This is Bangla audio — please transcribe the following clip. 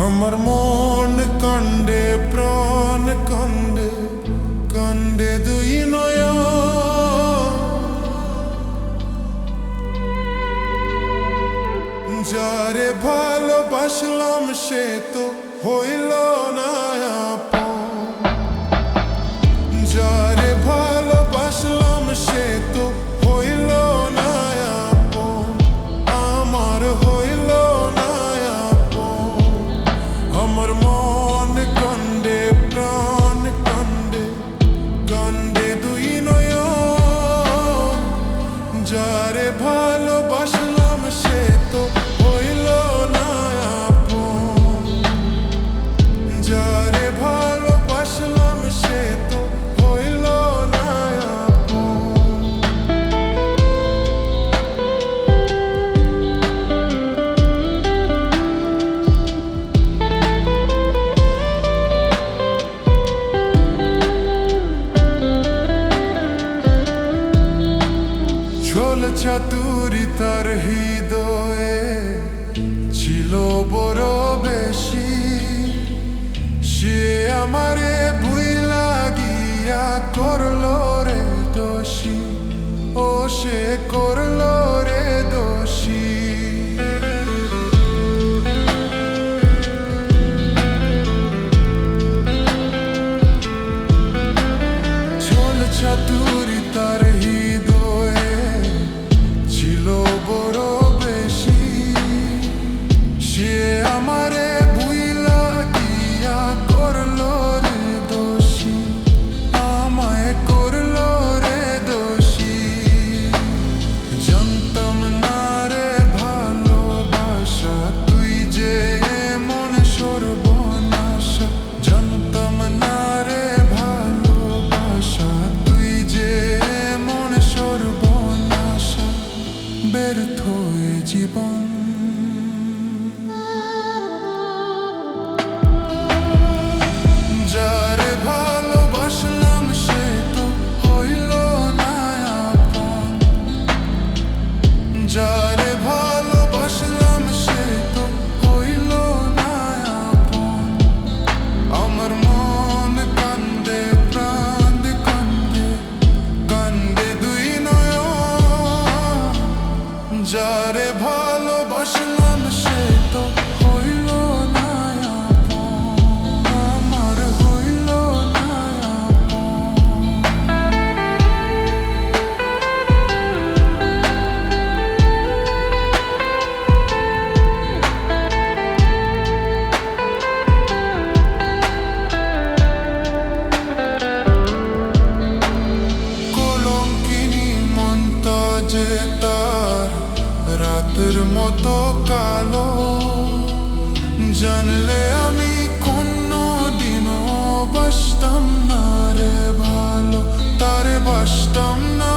আমার মন কান্দে প্রাণ কান্দে কান্দে দুই নয়ন যারে ভালোবাসলাম সে তো হইল না আপন যারে ভালোবাসলাম সে তো হইল না আপন আমার হইল না আপন আমার মন কান্দে প্রাণ কান্দে কান্দে দুই নয়ন যারে ভালোবাসলাম সে তো হইল না আপন যারে ভালোবাসলাম সে তো হইল না আপন ঝোল চাতুরি তার হৃদয়ে ছিল বড় বেশি সে আমারে ভুইলা গিয়া করলো রে দোষী ও সে করলো রে দোষী ঝোল চাতুরি তার হৃদয়ে ছিল বড় বেশি সে আমারে ভুইলা গিয়া করলো রে দোষী আমায় করলো রে দোষী জানতাম না রে ভালোবাসা তুই যে এমন সর্বনাশা জানতাম না রে ভালোবাসা তুই যে এমন সর্বনাশা ব্যর্থ এ জীবন যারে ভালোবাসলাম সে তো হইল না আপন যারে ভালোবাসলাম সে তো হইল না আপন আমার মন কান্দে প্রাণ কান্দে কান্দে দুই নয়ন যারে ভালোবাসলাম সে তো হইল না আপন আমার হইল না কলঙ্কিনী মনটা যে তার রাতের মতো কালো জানলে আমি কোনদিনও বাসতাম না রে ভালো তারে বাসতাম না